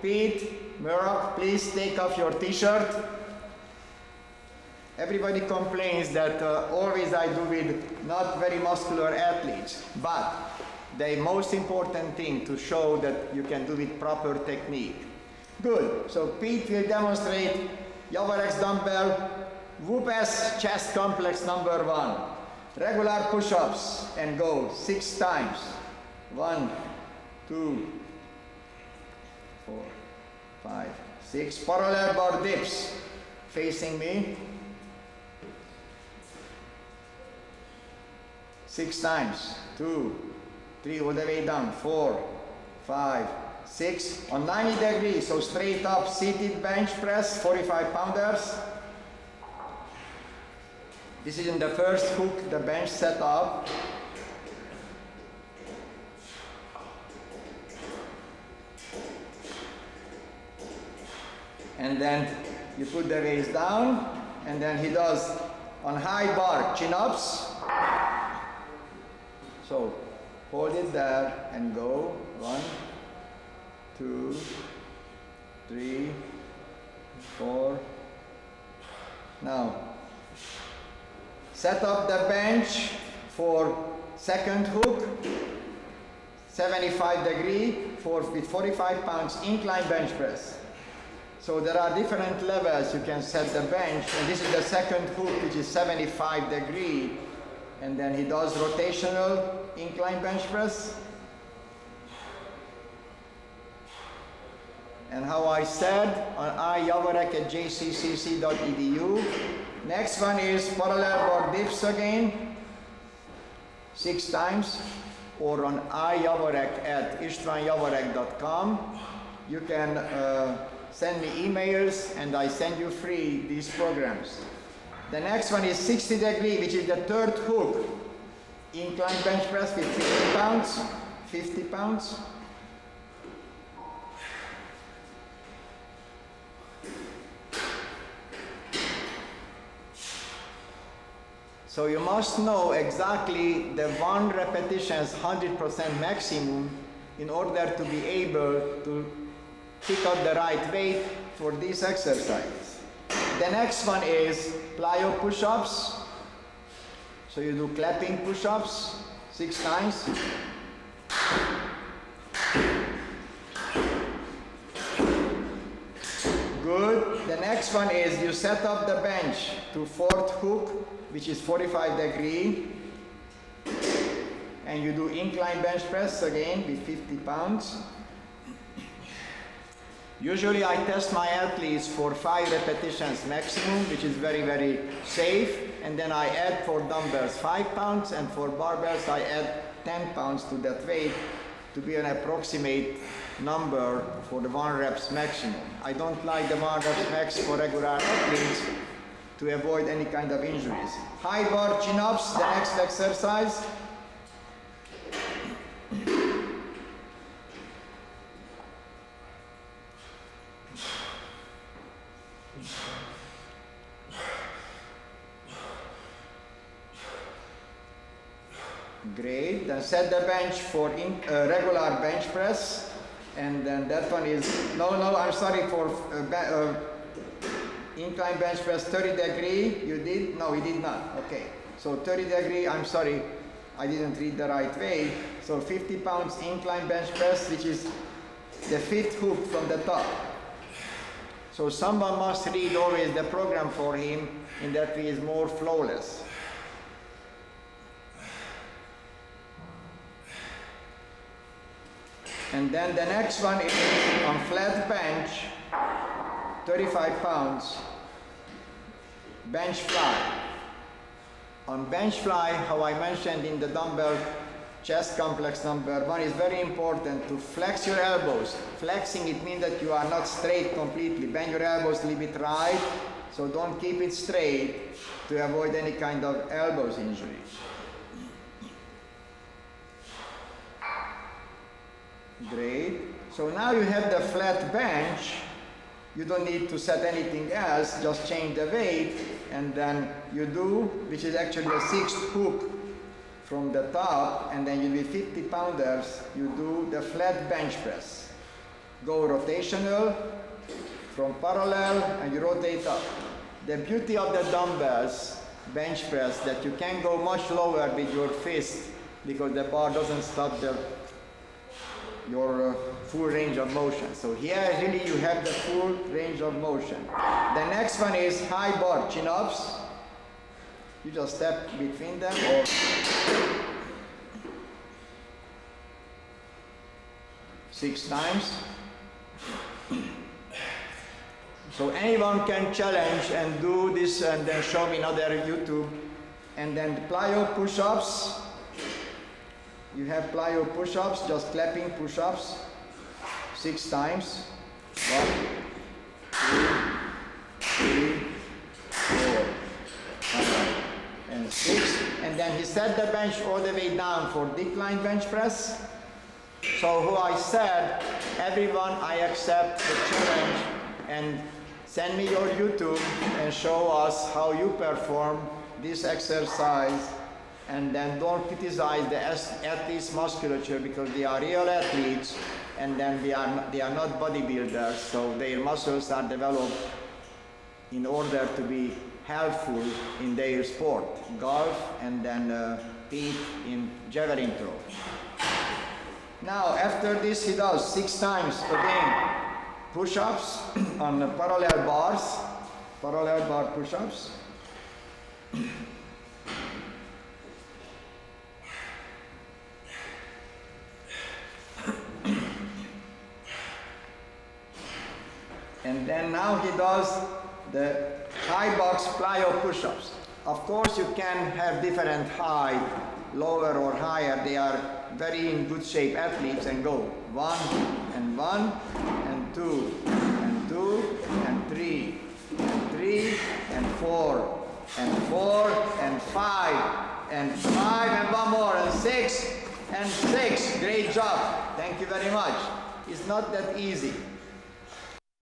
Pete, Murrock, please take off your t-shirt. Everybody complains that always I do with not very muscular athletes, but the most important thing to show that you can do with proper technique. Good, so Pete will demonstrate JAVOREK'S dumbbell, Whoopass chest complex number 1. Regular push-ups and go 6 times. 1, 2, 4, 5, 6. Parallel bar dips facing me. 6 times. 2, 3, all the way down. 4, 5, 6. On 90 degrees, so straight up, seated bench press, 45 pounders. This is in the first hook, the bench set up. And then you put the waist down, and then he does on high bar chin-ups. So hold it there and go. 1, 2, 3, 4. Now set up the bench for second hook, 75 degree with 45 pounds incline bench press. So there are different levels you can set the bench, and this is the second hook, which is 75 degree, and then he does rotational incline bench press. And how I said on javorek@jccc.edu. Next one is parallel bar dips again, 6 times, or on javorek@istvánjavorek.com. You can send me emails and I send you free these programs. The next one is 60 degree, which is the third hook. Incline bench press with 50 pounds. 50 pounds. So you must know exactly the 1 repetitions 100% maximum in order to be able to pick up the right weight for this exercise. The next one is Plyo Pushups. So you do clapping push-ups 6 times. Good. The next one is you set up the bench to fourth hook, which is 45 degree, and you do incline bench press again with 50 pounds. Usually I test my athletes for 5 repetitions maximum, which is very, very safe, and then I add for dumbbells 5 pounds, and for barbells I add 10 pounds to that weight to be an approximate number for the 1 reps maximum. I don't like the 1 reps max for regular athletes to avoid any kind of injuries. High bar chin-ups, the next exercise. Great, then set the bench for regular bench press, and then that one is, I'm sorry, for incline bench press 30 degree, you did? No, you did not, okay. So 30 degree, I'm sorry, I didn't read the right way. So 50 pounds incline bench press, which is the 5th hook from the top. So someone must read always the program for him, in that way is more flawless. And then the next one is on flat bench, 35 pounds, bench fly. On bench fly, how I mentioned in the dumbbell chest complex number 1, is very important to flex your elbows. Flexing, it means that you are not straight completely. Bend your elbows a little bit right, so don't keep it straight to avoid any kind of elbows injury. Great. So now you have the flat bench. You don't need to set anything else, just change the weight, and then you do, which is actually the 6th hook from the top, and then you do 50 pounders, you do the flat bench press. go rotational from parallel and you rotate up. The beauty of the dumbbells bench press that you can go much lower with your fist because the bar doesn't stop your full range of motion. So here really you have the full range of motion. The next one is high bar chin-ups. You just step between them or six times. So anyone can challenge and do this and then show me another YouTube. And then the Plyo Pushups. You have Plyo Pushups, just clapping push-ups, 6 times. 1, 2, 3, 4, 5, and 6. And then he set the bench all the way down for decline bench press. So who I said, everyone I accept the challenge and send me your YouTube and show us how you perform this exercise. And then don't criticize the athletes' musculature because they are real athletes and then they are not bodybuilders, so their muscles are developed in order to be helpful in their sport, golf and then peak in javelin throw. Now after this he does 6 times again push-ups on the parallel bars, parallel bar push-ups. And then now he does the high box plyo push-ups. Of course you can have different height, lower or higher. They are very in good shape athletes and go 1 and 1 and 2 and 2 and 3 and 3 and 4 and 4 and 5 and 5 and 1 more and 6 and 6. Great job. Thank you very much. It's not that easy.